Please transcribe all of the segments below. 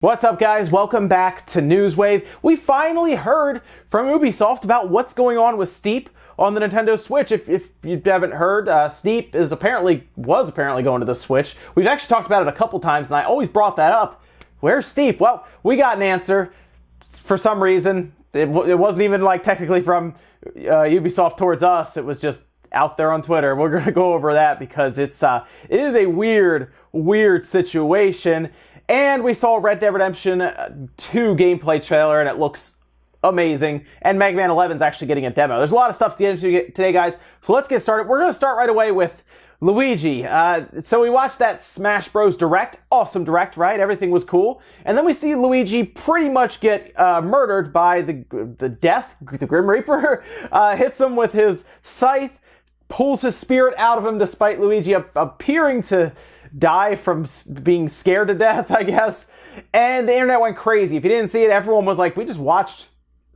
What's up, guys? Welcome back to Newswave. We finally heard from Ubisoft about what's going on with Steep on the Nintendo Switch. If you haven't heard, Steep was apparently going to the Switch. We've actually talked about it a couple times, and I always brought that up. Where's Steep? Well, we got an answer. For some reason, it wasn't even like technically from Ubisoft towards us. It was just out there on Twitter. We're going to go over that because it is a weird situation. And we saw Red Dead Redemption 2 gameplay trailer, and it looks amazing. And Mega Man 11 is actually getting a demo. There's a lot of stuff to get into today, guys. So let's get started. We're going to start right away with Luigi. So we watched that Smash Bros. Direct. Awesome Direct, right? Everything was cool. And then we see Luigi pretty much get murdered by the Grim Reaper. Hits him with his scythe, pulls his spirit out of him despite Luigi appearing to die from being scared to death, I guess. And the internet went crazy. If you didn't see it, everyone was like, we just watched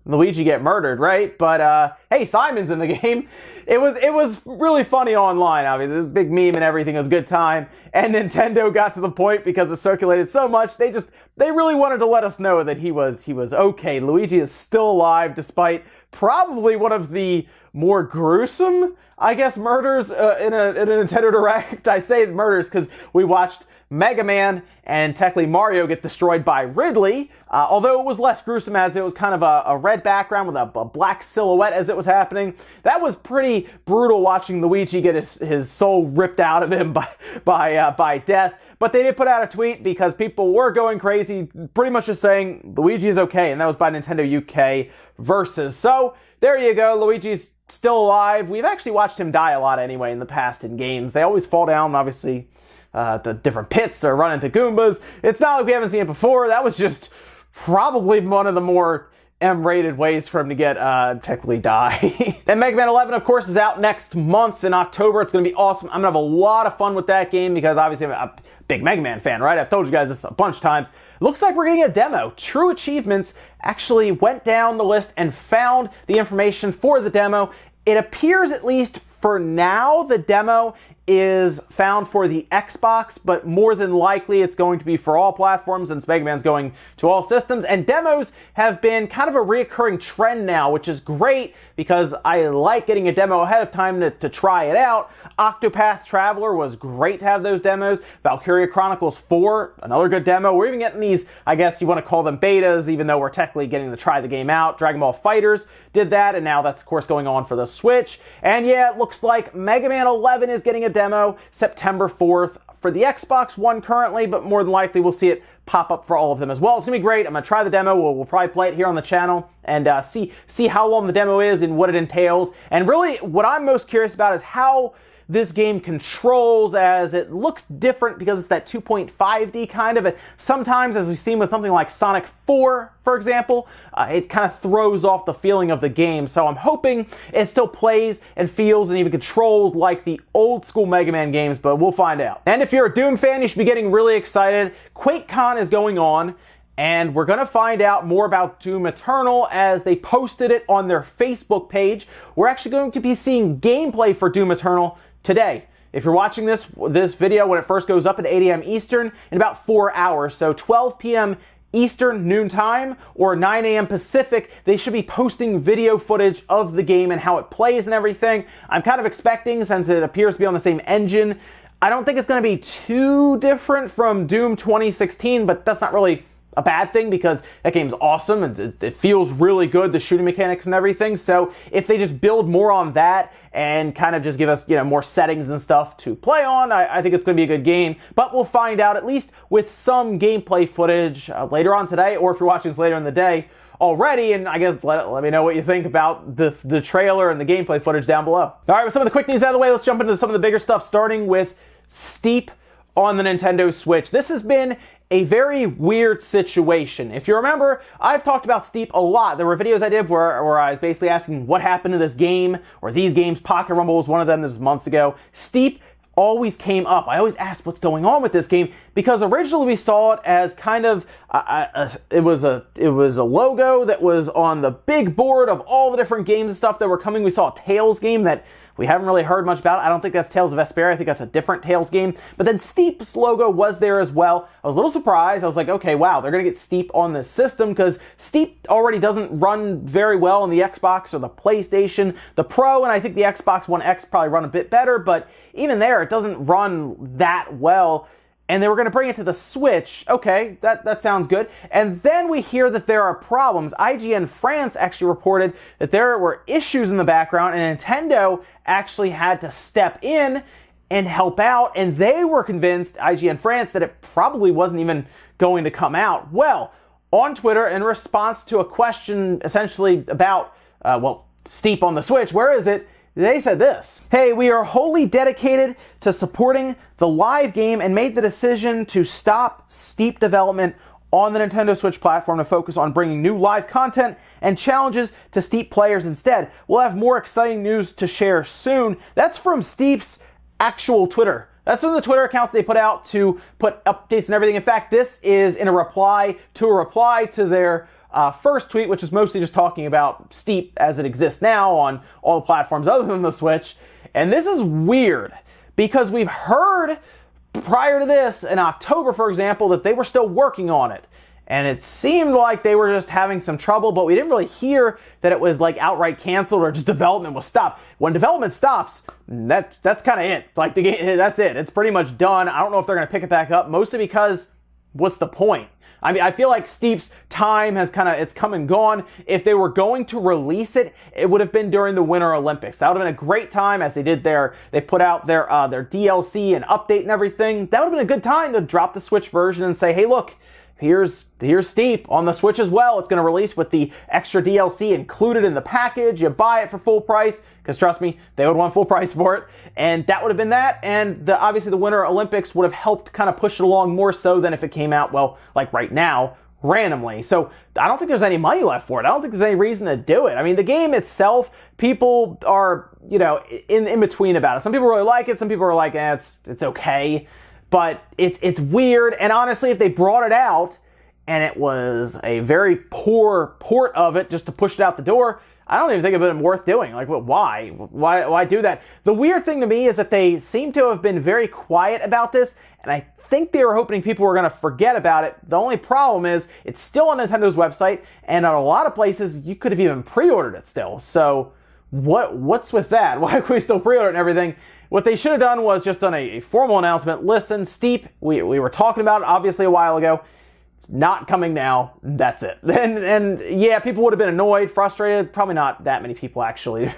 Luigi get murdered, right? But hey, Simon's in the game. It was really funny online, obviously. It was a big meme and everything. It was a good time. And Nintendo got to the point, because it circulated so much, they really wanted to let us know that he was okay. Luigi is still alive, despite probably one of the more gruesome, I guess, murders in a Nintendo Direct. I say murders because we watched Mega Man and technically Mario get destroyed by Ridley, although it was less gruesome as it was kind of a red background with a black silhouette as it was happening. That was pretty brutal, watching Luigi get his soul ripped out of him by death. But they did put out a tweet because people were going crazy, pretty much just saying Luigi is okay, and that was by Nintendo UK Versus. So there you go, Luigi's still alive. We've actually watched him die a lot anyway in the past in games. They always fall down, obviously, the different pits or run into Goombas. It's not like we haven't seen it before. That was just probably one of the more M-rated ways for him to get technically die. And Mega Man 11, of course, is out next month in October. It's going to be awesome. I'm going to have a lot of fun with that game because obviously I'm a big Mega Man fan, right? I've told you guys this a bunch of times. Looks like we're getting a demo. True Achievements actually went down the list and found the information for the demo. It appears, at least for now, the demo is found for the Xbox, but more than likely it's going to be for all platforms since Mega Man's going to all systems. And demos have been kind of a reoccurring trend now, which is great because I like getting a demo ahead of time to try it out. Octopath Traveler was great to have those demos. Valkyria Chronicles 4, another good demo. We're even getting these, I guess you want to call them betas, even though we're technically getting to try the game out. Dragon Ball FighterZ did that, and now that's, of course, going on for the Switch. And yeah, it looks like Mega Man 11 is getting a demo September 4th for the Xbox One currently, but more than likely we'll see it pop up for all of them as well. It's going to be great. I'm going to try the demo. We'll probably play it here on the channel and see how long the demo is and what it entails. And really, what I'm most curious about is how this game controls, as it looks different because it's that 2.5D kind of. Sometimes, as we've seen with something like Sonic 4, for example, it kind of throws off the feeling of the game. So I'm hoping it still plays and feels and even controls like the old school Mega Man games, but we'll find out. And if you're a Doom fan, you should be getting really excited. QuakeCon is going on, and we're going to find out more about Doom Eternal as they posted it on their Facebook page. We're actually going to be seeing gameplay for Doom Eternal today. If you're watching this video when it first goes up at 8 a.m. Eastern, in about 4 hours, so 12 p.m. Eastern noon time or 9 a.m. Pacific, they should be posting video footage of the game and how it plays and everything. I'm kind of expecting, since it appears to be on the same engine, I don't think it's going to be too different from Doom 2016, but that's not really a bad thing because that game's awesome and it feels really good, the shooting mechanics and everything. So if they just build more on that and kind of just give us, more settings and stuff to play on, I think it's going to be a good game. But we'll find out, at least with some gameplay footage later on today, or if you're watching this later in the day already. And I guess let me know what you think about the trailer and the gameplay footage down below. All right, with some of the quick news out of the way, let's jump into some of the bigger stuff, starting with Steep on the Nintendo Switch. This has been a very weird situation. If you remember, I've talked about Steep a lot. There were videos I did where I was basically asking what happened to this game or these games. Pocket Rumble was one of them. This was months ago. Steep always came up. I always asked what's going on with this game because originally we saw it as kind of it was a logo that was on the big board of all the different games and stuff that were coming. We saw a Tales game that We haven't really heard much about it. I don't think that's Tales of Vesperia. I think that's a different Tales game. But then Steep's logo was there as well. I was a little surprised. I was like, okay, wow, they're going to get Steep on this system, because Steep already doesn't run very well on the Xbox or the PlayStation. The Pro and I think the Xbox One X probably run a bit better, but even there, it doesn't run that well. And they were going to bring it to the Switch. Okay, that sounds good. And then we hear that there are problems. IGN France actually reported that there were issues in the background, and Nintendo actually had to step in and help out. And they were convinced, IGN France, that it probably wasn't even going to come out. Well, on Twitter, in response to a question essentially about, Steep on the Switch, where is it? They said this: "Hey, we are wholly dedicated to supporting the live game and made the decision to stop Steep development on the Nintendo Switch platform to focus on bringing new live content and challenges to Steep players instead. We'll have more exciting news to share soon." That's from Steep's actual Twitter. That's from the Twitter account they put out to put updates and everything. In fact, this is in a reply to their first tweet, which is mostly just talking about Steep as it exists now on all the platforms other than the Switch. And this is weird, because we've heard prior to this, in October, for example, that they were still working on it. And it seemed like they were just having some trouble, but we didn't really hear that it was like outright canceled or just development was stopped. When development stops, that's kind of it. Like the game, that's it. It's pretty much done. I don't know if they're going to pick it back up, mostly because what's the point? I mean, I feel like Steep's time has it's come and gone. If they were going to release it, it would have been during the Winter Olympics. That would have been a great time, as they put out their DLC and update and everything. That would have been a good time to drop the Switch version and say, hey, look, here's Steep on the Switch as well. It's going to release with the extra DLC included in the package. You buy it for full price, because trust me, they would want full price for it. And that would have been that. And obviously the Winter Olympics would have helped kind of push it along more so than if it came out, like right now, randomly. So I don't think there's any money left for it. I don't think there's any reason to do it. I mean, the game itself, people are, in between about it. Some people really like it. Some people are like, it's okay. But it's weird. And honestly, if they brought it out and it was a very poor port of it just to push it out the door, I don't even think it would have been worth doing. Like, why? Why do that? The weird thing to me is that they seem to have been very quiet about this, and I think they were hoping people were going to forget about it. The only problem is it's still on Nintendo's website, and on a lot of places you could have even pre-ordered it still. So what's with that? Why could we still pre-order it and everything? What they should have done was just done a formal announcement. Listen, Steep, we were talking about it obviously a while ago. It's not coming now. That's it. And yeah, people would have been annoyed, frustrated. Probably not that many people actually,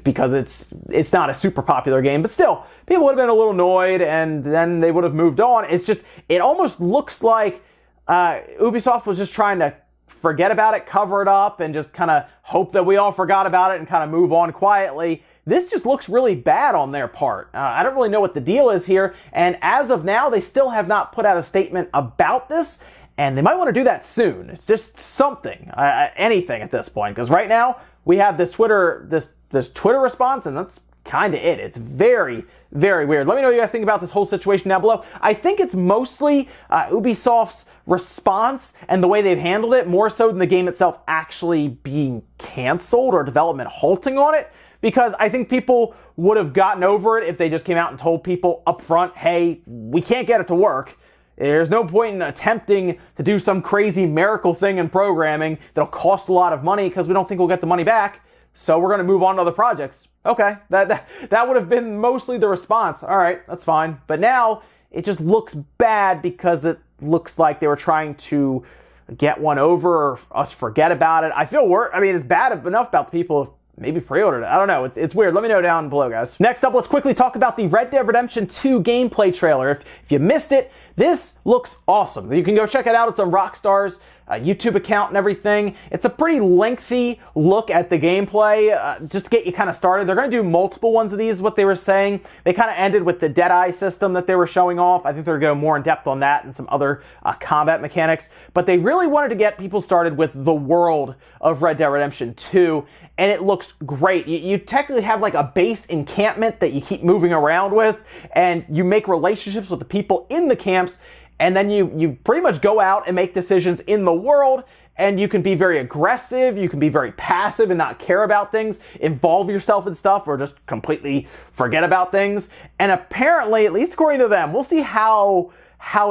because it's not a super popular game. But still, people would have been a little annoyed, and then they would have moved on. It almost looks like Ubisoft was just trying to forget about it, cover it up, and just kind of hope that we all forgot about it and kind of move on quietly. This just looks really bad on their part. I don't really know what the deal is here. And as of now, they still have not put out a statement about this. And they might want to do that soon. It's just something, anything at this point. Because right now, we have this Twitter response, and that's kind of it. It's very, very weird. Let me know what you guys think about this whole situation down below. I think it's mostly Ubisoft's response and the way they've handled it, more so than the game itself actually being canceled or development halting on it. Because I think people would have gotten over it if they just came out and told people up front, hey, we can't get it to work. There's no point in attempting to do some crazy miracle thing in programming that'll cost a lot of money because we don't think we'll get the money back. So we're going to move on to other projects. Okay, that would have been mostly the response. All right, that's fine. But now it just looks bad because it looks like they were trying to get one over or us forget about it. I feel it's bad enough about the people who maybe pre-ordered it. I don't know. It's weird. Let me know down below, guys. Next up, let's quickly talk about the Red Dead Redemption 2 gameplay trailer. If you missed it, this looks awesome. You can go check it out. It's on Rockstar's YouTube account and everything. It's a pretty lengthy look at the gameplay, just to get you kind of started. They're going to do multiple ones of these, is what they were saying. They kind of ended with the Deadeye system that they were showing off. I think they're going to go more in depth on that and some other combat mechanics. But they really wanted to get people started with the world of Red Dead Redemption 2, and it looks great. You technically have like a base encampment that you keep moving around with, and you make relationships with the people in the camps. and then you pretty much go out and make decisions in the world, and you can be very aggressive, you can be very passive and not care about things, involve yourself in stuff, or just completely forget about things. And apparently, at least according to them, we'll see how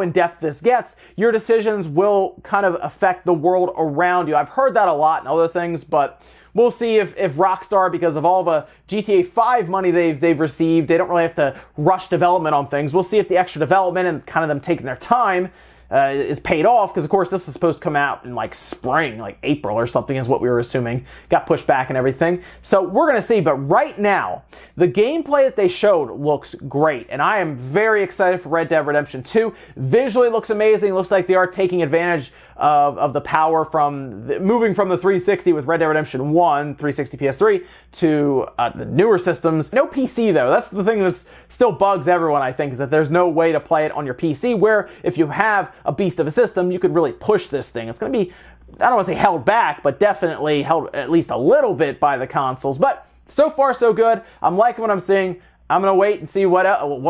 in-depth this gets, your decisions will kind of affect the world around you. I've heard that a lot in other things, but we'll see if Rockstar, because of all the GTA 5 money they've received, they don't really have to rush development on things. We'll see if the extra development and kind of them taking their time is paid off, because of course this is supposed to come out in like spring, like April or something is what we were assuming. Got pushed back and everything. So we're going to see, but right now, the gameplay that they showed looks great, and I am very excited for Red Dead Redemption 2. Visually looks amazing, looks like they are taking advantage of the power from moving from the 360 with Red Dead Redemption 1, 360 PS3, to the newer systems. No PC though. That's the thing that still bugs everyone, I think, is that there's no way to play it on your PC, where if you have a beast of a system, you could really push this thing. It's going to be, I don't want to say held back, but definitely held at least a little bit by the consoles. But so far so good. I'm liking what I'm seeing. I'm going to wait and see what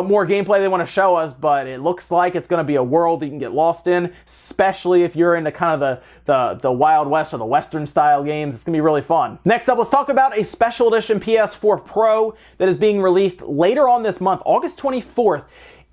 more gameplay they want to show us, but it looks like it's going to be a world you can get lost in, especially if you're into kind of the Wild West or the Western style games. It's going to be really fun. Next up, let's talk about a special edition PS4 Pro that is being released later on this month, August 24th.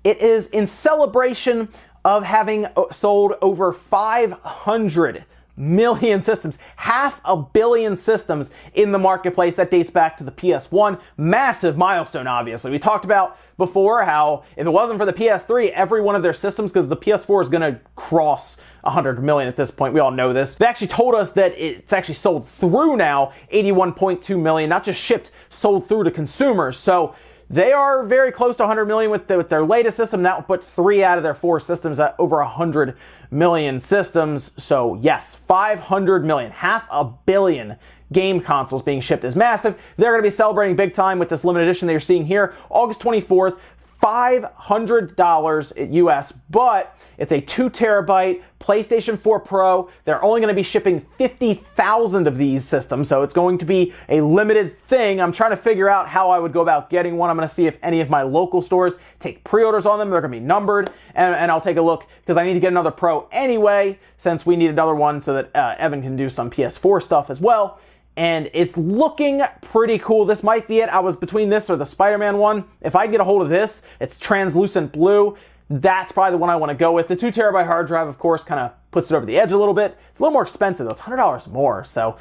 It is in celebration of having sold over 500 million systems, 500 million systems in the marketplace. That dates back to the PS1. Massive milestone, obviously. We talked about before how if it wasn't for the PS3, every one of their systems, because the PS4 is going to cross 100 million at this point. We all know this. They actually told us that it's actually sold through now, 81.2 million, not just shipped, sold through to consumers. So they are very close to 100 million with their latest system. That will put 3 out of their 4 systems at over 100 million systems. So yes, 500 million, 500 million game consoles being shipped is massive. They're going to be celebrating big time with this limited edition that you're seeing here, August 24th. $500 US, but it's a 2 terabyte PlayStation 4 Pro. They're only going to be shipping 50,000 of these systems, so it's going to be a limited thing. I'm trying to figure out how I would go about getting one. I'm going to see if any of my local stores take pre-orders on them. They're going to be numbered, and I'll take a look, because I need to get another Pro anyway, since we need another one so that Evan can do some PS4 stuff as well. And it's looking pretty cool. This might be it. I was between this or the Spider-Man one. If I get a hold of this, it's translucent blue. That's probably the one I want to go with. The 2 terabyte hard drive, of course, kind of puts it over the edge a little bit. It's a little more expensive, though. It's $100 more. So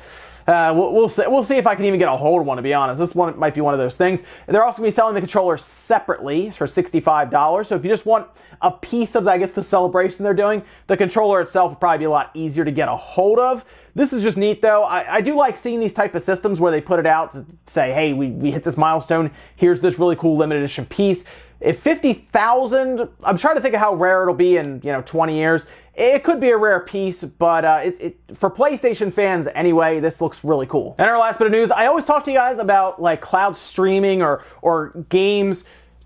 we'll see if I can even get a hold of one, to be honest. This one might be one of those things. They're also going to be selling the controller separately for $65. So if you just want a piece of, I guess, the celebration they're doing, the controller itself will probably be a lot easier to get a hold of. This is just neat, though. I do like seeing these type of systems where they put it out to say, hey, we hit this milestone. Here's this really cool limited edition piece. If 50,000, I'm trying to think of how rare it'll be in 20 years. It could be a rare piece, but for PlayStation fans anyway, this looks really cool. And our last bit of news, I always talk to you guys about like cloud streaming or games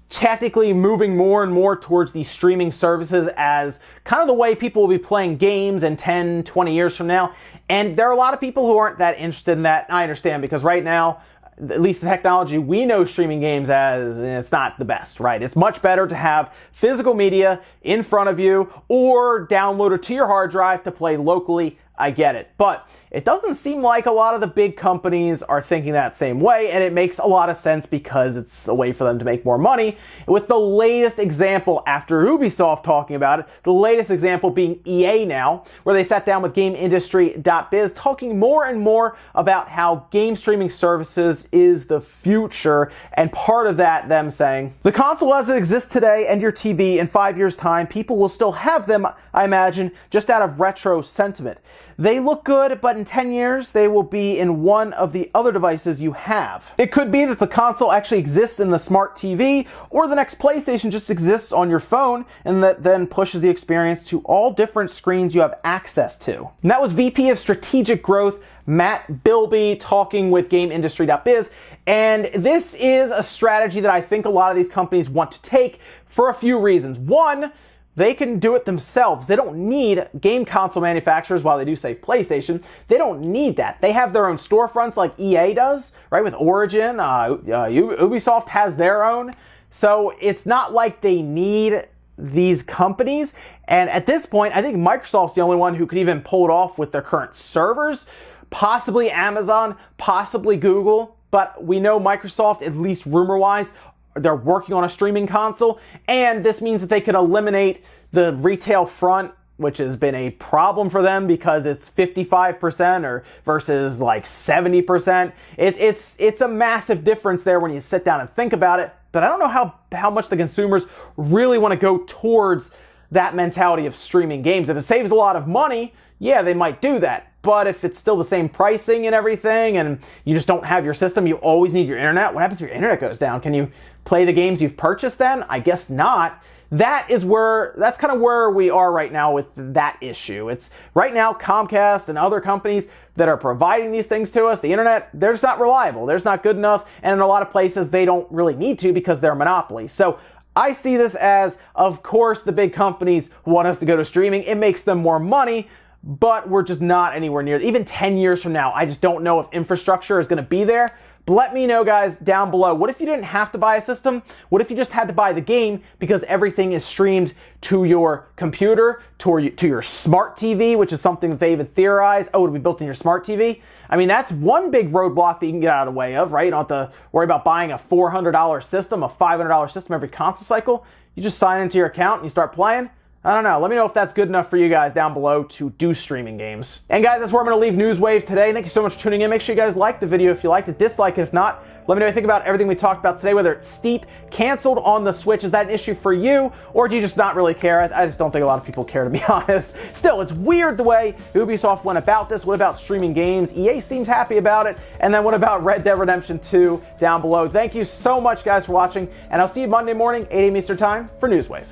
technically moving more and more towards these streaming services as kind of the way people will be playing games in 10, 20 years from now. And there are a lot of people who aren't that interested in that. I understand, because right now, at least the technology we know streaming games as, it's not the best, right? It's much better to have physical media in front of you or download it to your hard drive to play locally. I get it. But it doesn't seem like a lot of the big companies are thinking that same way, and it makes a lot of sense because it's a way for them to make more money. With the latest example, after Ubisoft talking about it, the latest example being EA now, where they sat down with GameIndustry.biz talking more and more about how game streaming services is the future, and part of that them saying, the console as it exists today and your TV in 5 years' time, people will still have them, I imagine, just out of retro sentiment. They look good, but in 10 years, they will be in one of the other devices you have. It could be that the console actually exists in the smart TV, or the next PlayStation just exists on your phone, and that then pushes the experience to all different screens you have access to. And that was VP of Strategic Growth, Matt Bilby, talking with GameIndustry.biz. And this is a strategy that I think a lot of these companies want to take for a few reasons. One, they can do it themselves. They don't need game console manufacturers, while they do say PlayStation. They don't need that. They have their own storefronts like EA does, right, with Origin. Ubisoft has their own. So it's not like they need these companies. And at this point, I think Microsoft's the only one who could even pull it off with their current servers. Possibly Amazon, possibly Google. But we know Microsoft, at least rumor-wise, they're working on a streaming console. And this means that they could eliminate the retail front, which has been a problem for them because it's 55% or versus like 70%. It's a massive difference there when you sit down and think about it. But I don't know how much the consumers really want to go towards that mentality of streaming games. If it saves a lot of money, yeah, they might do that. But if it's still the same pricing and everything and you just don't have your system, you always need your internet, what happens if your internet goes down? Can you play the games you've purchased then? I guess not. That's kind of where we are right now with that issue. It's right now Comcast and other companies that are providing these things to us, the internet, they're just not reliable. They're just not good enough. And in a lot of places, they don't really need to because they're a monopoly. So I see this as, of course, the big companies want us to go to streaming. It makes them more money, but we're just not anywhere near. Even 10 years from now, I just don't know if infrastructure is going to be there. But let me know, guys, down below. What if you didn't have to buy a system? What if you just had to buy the game because everything is streamed to your computer, to your smart TV, which is something that they even theorize. Oh, it'll be built in your smart TV. I mean, that's one big roadblock that you can get out of the way of, right? You don't have to worry about buying a $400 system, a $500 system every console cycle. You just sign into your account and you start playing. I don't know. Let me know if that's good enough for you guys down below to do streaming games. And guys, that's where I'm going to leave Newswave today. Thank you so much for tuning in. Make sure you guys like the video if you liked it, dislike it if not. Let me know what you think about everything we talked about today, whether it's Steep canceled on the Switch. Is that an issue for you, or do you just not really care? I just don't think a lot of people care, to be honest. Still, it's weird the way Ubisoft went about this. What about streaming games? EA seems happy about it. And then what about Red Dead Redemption 2 down below? Thank you so much, guys, for watching, and I'll see you Monday morning, 8 a.m. Eastern Time for Newswave.